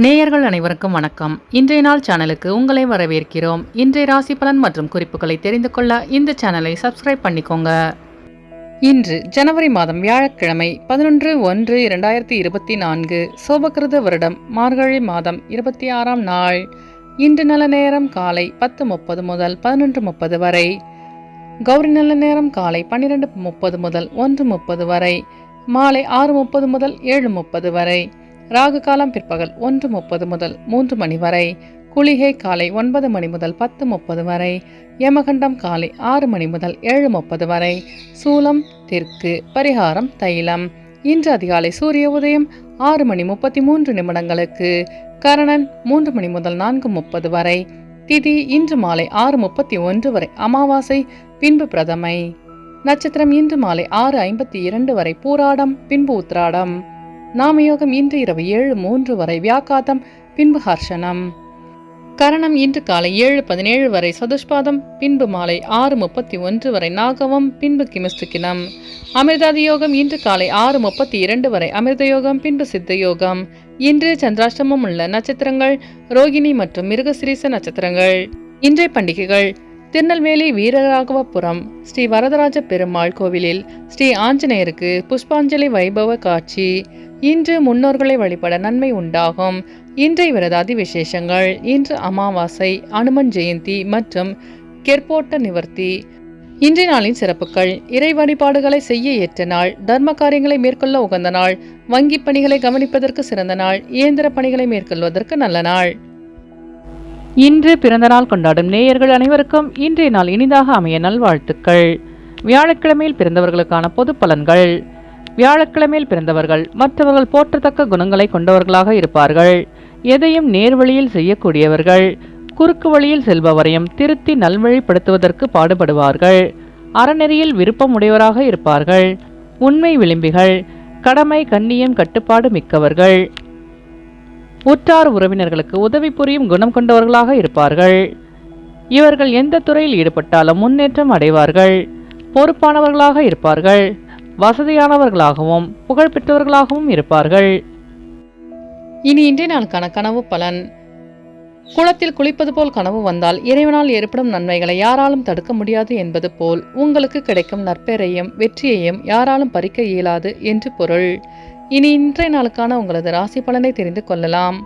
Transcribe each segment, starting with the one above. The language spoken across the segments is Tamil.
நேயர்கள் அனைவருக்கும் வணக்கம். இன்றைய நாள் சேனலுக்கு உங்களை வரவேற்கிறோம். இன்றைய ராசி பலன் மற்றும் குறிப்புகளை தெரிந்து கொள்ள இந்த சேனலை சப்ஸ்கிரைப் பண்ணிக்கோங்க. இன்று ஜனவரி மாதம் வியாழக்கிழமை 11/1/2024 சோபகிருத வருடம் மார்கழி மாதம் 26ஆம் நாள். இன்று நல்ல நேரம் காலை 10:30 முதல் 11:30 வரை. கௌரி நல்ல நேரம் காலை 12:30 முதல் 1:30 வரை. மாலை 6:30 முதல் 7:30 வரை. ராகு காலம் பிற்பகல் 1:30 முதல் 3 மணி வரை. குளிகை காலை 9 மணி முதல் 10:30 வரை. யமகண்டம் காலை 6 மணி முதல் 7:30 வரை. சூலம் தெற்கு. பரிகாரம் தைலம். இன்று அதிகாலை சூரிய உதயம் 6:33 கரணன் 3 மணி முதல் 4:30 வரை. திதி இன்று மாலை 6:31 வரை அமாவாசை பின்பு பிரதமை. நட்சத்திரம் இன்று மாலை 6:52 வரை பூராடம் பின்பு உத்திராடம். நாமயோகம் இன்று இரவு 7:03 வரை வியாக்காதம் பின்பு ஹர்ஷனம். கரணம் இன்று காலை 7:17 வரை சதுஷ்பாதம் பின்பு மாலை 6:31 வரை நாகவம் பின்பு கிமிஸ்துக்கினம். அமிர்தாதி யோகம் இன்று காலை 6:32 வரை அமிர்தயோகம் பின்பு சித்தயோகம். இன்று சந்திராஷ்டமம் உள்ள நட்சத்திரங்கள் ரோகிணி மற்றும் மிருகசிரீச நட்சத்திரங்கள். இன்றைய பண்டிகைகள்: திருநெல்வேலி வீரராகவபுரம் ஸ்ரீ வரதராஜ பெருமாள் கோவிலில் ஸ்ரீ ஆஞ்சநேயருக்கு புஷ்பாஞ்சலி வைபவ காட்சி. இன்று முன்னோர்களை வழிபட நன்மை உண்டாகும். இன்றைய விரதாதி விசேஷங்கள்: இன்று அமாவாசை, அனுமன் ஜெயந்தி மற்றும் கெர்போட்ட நிவர்த்தி. இன்றைய நாளின் சிறப்புகள்: இறை வழிபாடுகளை செய்ய ஏற்ற நாள், தர்ம காரியங்களை மேற்கொள்ள உகந்த நாள், வங்கி பணிகளை கவனிப்பதற்கு சிறந்த நாள், இயந்திர பணிகளை மேற்கொள்வதற்கு நல்ல நாள். இன்று பிறந்த நாள் கொண்டாடும் நேயர்கள் அனைவருக்கும் இன்றைய நாள் இனிதாக அமைய நல்வாழ்த்துக்கள். வியாழக்கிழமையில் பிறந்தவர்களுக்கான பொது பலன்கள்: வியாழக்கிழமையில் பிறந்தவர்கள் மற்றவர்கள் போற்றத்தக்க குணங்களை கொண்டவர்களாக இருப்பார்கள். எதையும் நேர்வழியில் செய்யக்கூடியவர்கள். குறுக்கு வழியில் செல்பவரையும் திருத்தி நல்வழிப்படுத்துவதற்கு பாடுபடுவார்கள். அறநெறியில் விருப்பம் உடையவராக இருப்பார்கள். உண்மை விளிம்பிகள். கடமை கண்ணியம் கட்டுப்பாடு மிக்கவர்கள். உற்றார் உறவினர்களுக்கு உதவி புரியும் குணம் கொண்டவர்களாக இருப்பார்கள். இவர்கள் எந்த துறையில் ஈடுபட்டாலும் முன்னேற்றம் அடைவார்கள். பொறுப்பானவர்களாக இருப்பார்கள். வசதியானவர்களாகவும் புகழ்பெற்றவர்களாகவும் இருப்பார்கள். இனி இன்றைய நாளுக்கான கனவு பலன். குளத்தில் குளிப்பது போல் கனவு வந்தால் இறைவனால் ஏற்படும் நன்மைகளை யாராலும் தடுக்க முடியாது என்பது போல் உங்களுக்கு கிடைக்கும் நற்பெயரையும் வெற்றியையும் யாராலும் பறிக்க இயலாது என்று பொருள். இனி இன்றைய நாளுக்கான உங்களது ராசி பலனை தெரிந்து கொள்ளலாம்.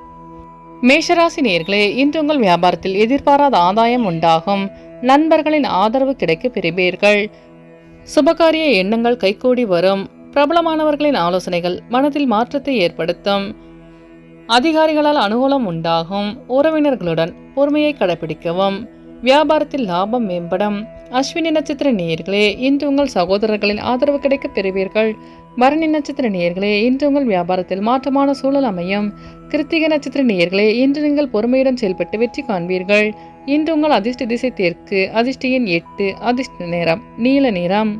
மேஷராசி நேயர்களே, இன்று உங்கள் வியாபாரத்தில் எதிர்பாராத ஆதாயம் உண்டாகும். நண்பர்களின் ஆதரவு கிடைக்க பெறுவீர்கள். சுபகாரிய எண்ணங்கள் கைகூடி வரும். பிரபலமானவர்களின் ஆலோசனைகள் மனதில் மாற்றத்தை ஏற்படுத்தும். அதிகாரிகளால் அனுகூலம் உண்டாகும். உறவினர்களுடன் பொறுமையை கடைபிடிக்கவும். வியாபாரத்தில் லாபம் மேம்படும். அஸ்வினி நட்சத்திர நேயர்களே, இன்று உங்கள் சகோதரர்களின் ஆதரவு கிடைக்க பெறுவீர்கள். பரணி நட்சத்திர நேயர்களே, இன்று உங்கள் வியாபாரத்தில் மாற்றமான சூழல் அமையும். கிருத்திகை நட்சத்திர நேயர்களே, இன்று நீங்கள் பொறுமையுடன் செயல்பட்டு வெற்றி காண்பீர்கள். இன்று உங்கள் அதிர்ஷ்ட திசை தெற்கு. அதிர்ஷ்ட எண் 8. அதிர்ஷ்ட நிறம் நீல நிறம்.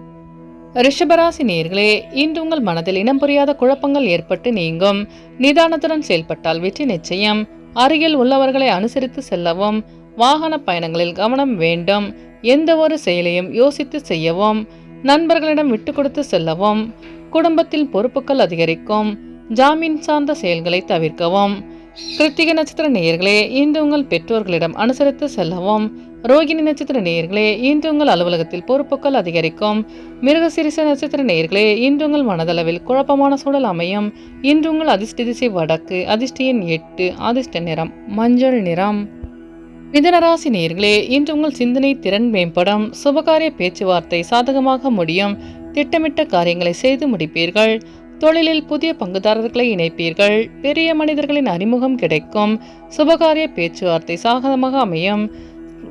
ரிஷபராசி நேயர்களே, இன்று உங்கள் மனதில் இனம் புரியாத குழப்பங்கள் ஏற்பட்டு நீங்கும். நிதானத்துடன் செயல்பட்டால் வெற்றி நிச்சயம். அருகில் உள்ளவர்களை அனுசரித்து செல்லவும். வாகன பயணங்களில் கவனம் வேண்டும். எந்த ஒரு செயலையும் யோசித்து செய்யவும். நண்பர்களிடம் விட்டு கொடுத்து செல்லவும். குடும்பத்தில் பொறுப்புகள் அதிகரிக்கும். ஜாமீன் சார்ந்த செயல்களை தவிர்க்கவும். கிருத்திகை நட்சத்திர நேயர்களே, இன்று உங்கள் பெற்றோர்களிடம் அனுசரித்து செல்லவும். ரோகிணி நட்சத்திர நேயர்களே, இன்று உங்கள் அலுவலகத்தில் பொறுப்புகள் அதிகரிக்கும். மிருகசீரிஷ நட்சத்திர நேயர்களே, இன்று உங்கள் மனதளவில் குழப்பமான சூழல் அமையும். இன்று உங்கள் அதிர்ஷ்ட திசை வடக்கு. அதிர்ஷ்ட எண் 8. அதிர்ஷ்ட நிறம் மஞ்சள் நிறம். மிதுனராசி நேயர்களே, இன்று உங்கள் சிந்தனை திறன் மேம்படும். சுபகாரிய பேச்சுவார்த்தை சாதகமாக முடியும். திட்டமிட்ட காரியங்களை செய்து முடிப்பீர்கள். தொழிலில் புதிய பங்குதாரர்களை இணைப்பீர்கள். பெரிய மனிதர்களின் அறிமுகம் கிடைக்கும். சுபகாரிய பேச்சுவார்த்தை சாதகமாக அமையும்.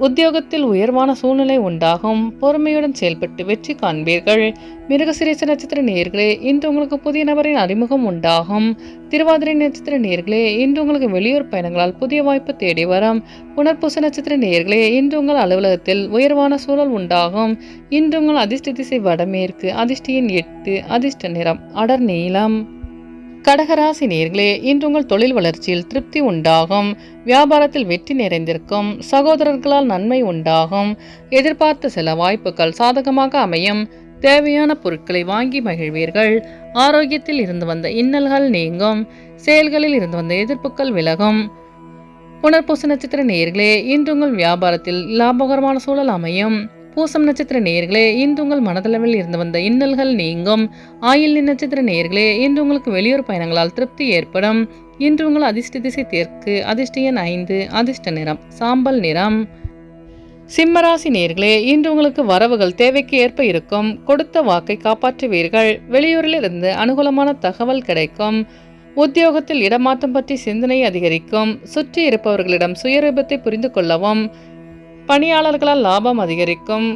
உத்தியோகத்தில் உயர்வான சூழ்நிலை உண்டாகும். பொறுமையுடன் செயல்பட்டு வெற்றி காண்பீர்கள். மிருகசிரீச நட்சத்திர நேயர்களே, இன்று உங்களுக்கு புதிய நபரின் அறிமுகம் உண்டாகும். திருவாதிரை நட்சத்திர நேயர்களே, இன்று உங்களுக்கு வெளியூர் பயணங்களால் புதிய வாய்ப்பு தேடி வரும். புனர்பூச நட்சத்திர நேயர்களே, இன்று உங்கள் அலுவலகத்தில் உயர்வான சூழல் உண்டாகும். இன்று உங்கள் அதிர்ஷ்ட திசை வடமேற்கு. அதிர்ஷ்ட எண் 8. அதிர்ஷ்ட நிறம் அடர் நீலம். கடகராசி நேயர்களே, இன்று உங்கள் தொழில் வளர்ச்சியில் திருப்தி உண்டாகும். வியாபாரத்தில் வெற்றி நிறைந்திருக்கும். சகோதரர்களால் நன்மை உண்டாகும். எதிர்பார்த்த சில வாய்ப்புகள் சாதகமாக அமையும். தேவையான பொருட்களை வாங்கி மகிழ்வீர்கள். ஆரோக்கியத்தில் இருந்து வந்த இன்னல்கள் நீங்கும். செயல்களில் இருந்து வந்த எதிர்ப்புகள் விலகும். புனர்பூச நட்சத்திர நேயர்களே, இன்று உங்கள் வியாபாரத்தில் லாபகரமான சூழல் அமையும். பூசம் நட்சத்திர நேயர்களே, இன்று உங்கள் மனதளவில் இருந்து வந்த இன்னல்கள் நீங்கும். ஆயில்ய நட்சத்திர நேயர்களே, இன்று உங்களுக்கு வெளியூர் பயணங்களால் திருப்தி ஏற்படும். இன்று உங்கள் அதிர்ஷ்ட திசை தெற்கு. அதிர்ஷ்ட எண் 5. அதிர்ஷ்ட நிறம் சாம்பல் நிறம். சிம்மராசி நேயர்களே, இன்று உங்களுக்கு வரவுகள் தேவைக்கு ஏற்ப இருக்கும். கொடுத்த வாக்கை காப்பாற்றுவீர்கள். வெளியூரில் இருந்து அனுகூலமான தகவல் கிடைக்கும். உத்தியோகத்தில் இடமாற்றம் பற்றி சிந்தனை அதிகரிக்கும். சுற்றி இருப்பவர்களிடம் சுயரூபத்தை புரிந்து கொள்ளவும். பணியாளர்களால் லாபம் அதிகரிக்கும்.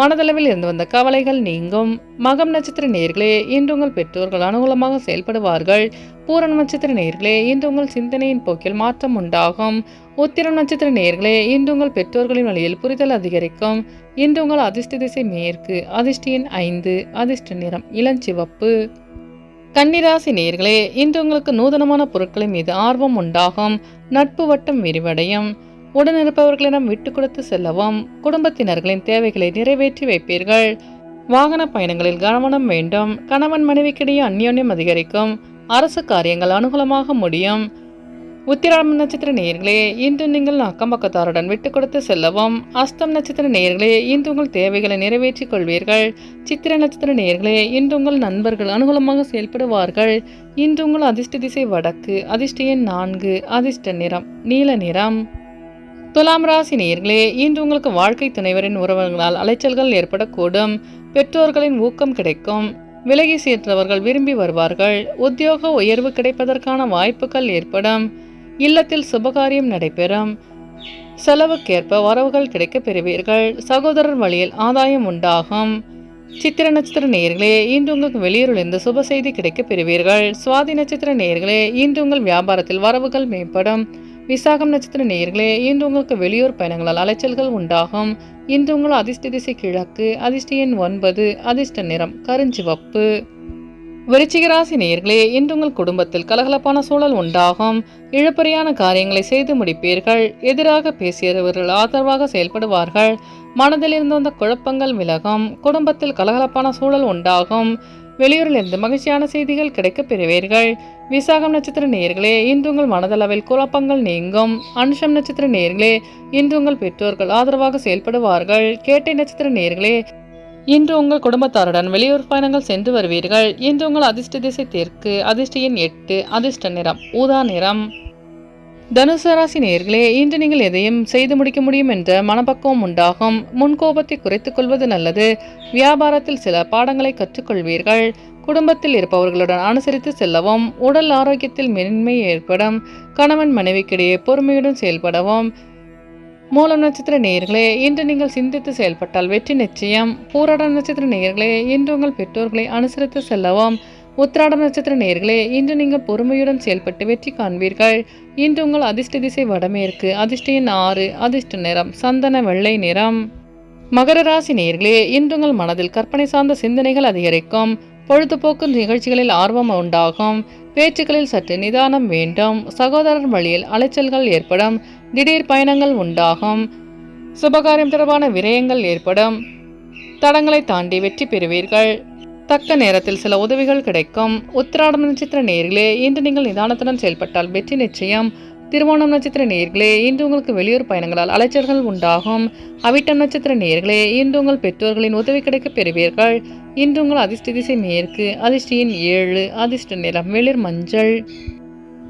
மனதளவில் இருந்து வந்த கவலைகள் நீங்கும். மகம் நட்சத்திர நேயர்களே, இன்று உங்கள் பெற்றோர்கள் அனுகூலமாக செயல்படுவார்கள். பூரண நட்சத்திர நேயர்களே, இன்று உங்கள் சிந்தனையின் போக்கில் மாற்றம் உண்டாகும். உத்திரம் நட்சத்திர நேயர்களே, இன்று உங்கள் பெற்றோர்களின் வழியில் புரிதல் அதிகரிக்கும். இன்று உங்கள் அதிர்ஷ்ட திசை மேற்கு. அதிர்ஷ்ட எண் 5. அதிர்ஷ்ட நிறம் இளஞ்சிவப்பு. கன்னிராசி நேயர்களே, இன்று உங்களுக்கு நூதனமான பொருட்களின் மீது ஆர்வம் உண்டாகும். நட்பு வட்டம் விரிவடையும். உடனிருப்பவர்களிடம் விட்டு கொடுத்து செல்லவும். குடும்பத்தினர்களின் தேவைகளை நிறைவேற்றி வைப்பீர்கள். வாகன பயணங்களில் கவனம் வேண்டும். கணவன் மனைவிக்கிடையே அந்யோன்யம் அதிகரிக்கும். அரசு காரியங்கள் அனுகூலமாக முடியும். உத்திராடம் நட்சத்திர நேயர்களே, இன்று நீங்கள் அக்கம் பக்கத்தாருடன் விட்டு கொடுத்து செல்லவும். அஸ்தம் நட்சத்திர நேயர்களே, இன்று உங்கள் தேவைகளை நிறைவேற்றிக் கொள்வீர்கள். சித்திர நட்சத்திர நேயர்களே, இன்று உங்கள் நண்பர்கள் அனுகூலமாக செயல்படுவார்கள். இன்று உங்கள் அதிர்ஷ்ட திசை வடக்கு. அதிர்ஷ்ட எண் 4. அதிர்ஷ்ட நிறம் நீல நிறம். துலாம் ராசி நேயர்களே, இன்று உங்களுக்கு வாழ்க்கை துணைவரின் உறவுகளால் அலைச்சல்கள் ஏற்படக்கூடும். பெற்றோர்களின் ஊக்கம் கிடைக்கும். விலகி சென்றவர்கள் விரும்பி வருவார்கள். உத்தியோக உயர்வு கிடைப்பதற்கான வாய்ப்புகள் ஏற்படும். இல்லத்தில் சுபகாரியம் நடைபெறும். செலவுக்கேற்ப வரவுகள் கிடைக்கப் பெறுவீர்கள். சகோதரர் வழியில் ஆதாயம் உண்டாகும். சித்திர நட்சத்திர நேயர்களே, இன்று உங்களுக்கு வெளியூரிலிருந்து சுப செய்தி கிடைக்கப் பெறுவீர்கள். சுவாதி நட்சத்திர நேயர்களே, இன்று உங்கள் வியாபாரத்தில் வரவுகள் மேம்படும். விசாகம் நட்சத்திர நேயர்களே, இன்று உங்களுக்கு வெளியூர் பயணங்களால் அலைச்சல்கள் உண்டாகும். இன்று உங்கள் அதிர்ஷ்ட திசை கிழக்கு. அதிர்ஷ்ட எண் 9. அதிர்ஷ்ட நிறம் கருஞ்சிவப்பு. விருச்சிக ராசி நேயர்களே, இன்று உங்கள் குடும்பத்தில் கலகலப்பான சூழல் உண்டாகும். இழுபறியான காரியங்களை செய்து முடிப்பீர்கள். எதிராக பேசியவர்கள் ஆதரவாக செயல்படுவார்கள். மனதில் இருந்து வந்த குழப்பங்கள் விலகும். குடும்பத்தில் கலகலப்பான சூழல் உண்டாகும். வெளியூரிலிருந்து மகிழ்ச்சியான செய்திகள் கிடைக்கப் பெறுவீர்கள். விசாகம் நட்சத்திர நேயர்களே, இன்று உங்கள் மனதளவில் குழப்பங்கள் நீங்கும். அனுஷம் நட்சத்திர நேயர்களே, இன்று உங்கள் பெற்றோர்கள் ஆதரவாக செயல்படுவார்கள். கேட்டை நட்சத்திர நேயர்களே, இன்று உங்கள் குடும்பத்தாருடன் வெளியூர் பயணங்கள் சென்று வருவீர்கள். இன்று உங்கள் அதிர்ஷ்ட திசை தெற்கு. அதிர்ஷ்ட எண் 8. அதிர்ஷ்ட நிறம் ஊதா நிறம். தனுசு ராசி நேயர்களே, இன்று நீங்கள் எதையும் செய்து முடிக்க முடியும் என்ற மனப்பக்குவம் உண்டாகும். முன்கோபத்தை குறைத்துக் கொள்வது நல்லது. வியாபாரத்தில் சில பாடங்களை கற்றுக்கொள்வீர்கள். குடும்பத்தில் இருப்பவர்களுடன் அனுசரித்து செல்லவும். உடல் ஆரோக்கியத்தில் மேன்மை ஏற்படும். கணவன் மனைவிக்கிடையே பொறுமையுடன் செயல்படவும். மூலம் நட்சத்திர நேயர்களே, இன்று நீங்கள் சிந்தித்து செயல்பட்டால் வெற்றி நிச்சயம். பூராடம் நட்சத்திர நேயர்களே, இன்று உங்கள் பெற்றோர்களை அனுசரித்து செல்லவும். உத்திராடம் நட்சத்திர நேயர்களே, இன்று நீங்கள் பொறுமையுடன் செயல்பட்டு வெற்றி காண்பீர்கள். இன்று உங்கள் அதிர்ஷ்ட திசை வடமேற்கு. அதிர்ஷ்ட எண் 6. அதிர்ஷ்ட நிறம் சந்தன வெள்ளை நிறம். மகர ராசி நேயர்களே, இன்று உங்கள் மனதில் கற்பனை சார்ந்த சிந்தனைகள் அதிகரிக்கும். பொழுதுபோக்கு நிகழ்ச்சிகளில் ஆர்வம் உண்டாகும். பேச்சுக்களில் சற்று நிதானம் வேண்டும். சகோதரர் வழியில் அலைச்சல்கள் ஏற்படும். திடீர் பயணங்கள் உண்டாகும். சுபகாரியம் தொடர்பான விரயங்கள் ஏற்படும். தடங்களை தாண்டி வெற்றி பெறுவீர்கள். தக்க நேரத்தில் சில உதவிகள் கிடைக்கும். உத்திராடம் நட்சத்திர நேயர்களே, இன்று நீங்கள் நிதானத்துடன் செயல்பட்டால் வெற்றி நிச்சயம். திருவோணம் நட்சத்திர நேயர்களே, இன்று உங்களுக்கு வெளியூர் பயணங்களால் அலைச்சல்கள் உண்டாகும். அவிட்டம் நட்சத்திர நேயர்களே, இன்று உங்கள் பெற்றோர்களின் உதவி கிடைக்கப் பெறுவீர்கள். இன்று உங்கள் அதிர்ஷ்ட திசை மேற்கு. அதிர்ஷ்ட எண் 7. அதிர்ஷ்ட நிறம் வெளிர் மஞ்சள்.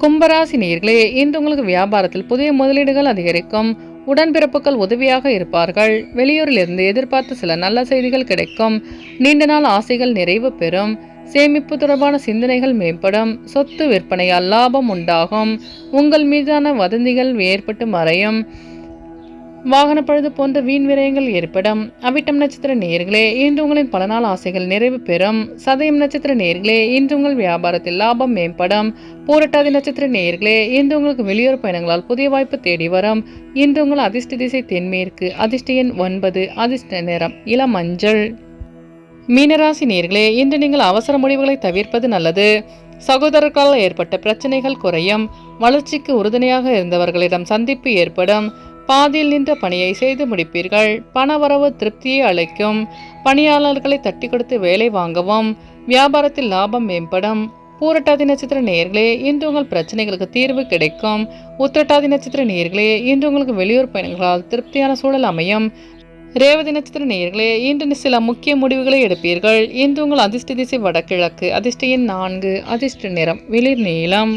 கும்பராசி நேயர்களே, இன்று உங்களுக்கு வியாபாரத்தில் புதிய முதலீடுகள் அதிகரிக்கும். உடன்பிறப்புகள் உதவியாக இருப்பார்கள். வெளியூரிலிருந்து எதிர்பார்த்த சில நல்ல செய்திகள் கிடைக்கும். நீண்ட நாள் ஆசைகள் நிறைவு பெறும். சேமிப்பு தொடர்பான சிந்தனைகள் மேம்படும். சொத்து விற்பனையால் லாபம் உண்டாகும். உங்கள் மீதான வதந்திகள் ஏற்பட்டு மறையும். வாகன பழுது போன்ற வீண் விரயங்கள் ஏற்படும். அவிட்டம் நட்சத்திர நேயர்களே, இன்று உங்களின் பல நாள் ஆசைகள் நிறைவு பெறும். சதயம் நட்சத்திர நேயர்களே, இன்று உங்கள் வியாபாரத்தில் லாபம் மேம்படும். பூரட்டாதி நட்சத்திர நேயர்களே, இன்று உங்களுக்கு வெளியூர் பயணங்களால் புதிய வாய்ப்பு தேடி வரும். இன்று உங்கள் அதிர்ஷ்ட திசை தென்மேற்கு. அதிர்ஷ்ட எண் 9. அதிர்ஷ்ட நிறம் இளம் மஞ்சள். மீனராசி நேயர்களே, இன்று நீங்கள் அவசர முடிவுகளை தவிர்ப்பது நல்லது. சகோதரர்களால் ஏற்பட்ட பிரச்சனைகள் குறையும். வளர்ச்சிக்கு உறுதுணையாக இருந்தவர்களிடம் சந்திப்பு ஏற்படும். பாதியில் நின்ற பணியை செய்து முடிப்பீர்கள். பணவரவு திருப்தியை அளிக்கும். பணியாளர்களை தட்டி கொடுத்து வேலை வாங்கவும். வியாபாரத்தில் லாபம் மேம்படும். பூரட்டாதி நட்சத்திர நேயர்களே, இன்று உங்கள் பிரச்சனைகளுக்கு தீர்வு கிடைக்கும். உத்திரட்டாதி நட்சத்திர நேயர்களே, இன்று உங்களுக்கு வெளியூர் பயணங்களால் திருப்தியான சூழல் அமையும். ரேவதி நட்சத்திர நேயர்களே, இன்று சில முக்கிய முடிவுகளை எடுப்பீர்கள். இன்று உங்கள் அதிர்ஷ்ட திசை வடகிழக்கு. அதிர்ஷ்ட எண் 4. அதிர்ஷ்ட நிறம் வெளிர் நீலம்.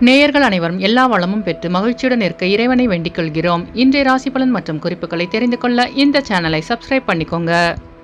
நேயர்கள் அனைவரும் எல்லா வளமும் பெற்று மகிழ்ச்சியுடன் இருக்க இறைவனை வேண்டிக் கொள்கிறோம். இன்றைய ராசி பலன் மற்றும் குறிப்புகளை தெரிந்து கொள்ள இந்த சேனலை சப்ஸ்கிரைப் பண்ணிக்கோங்க.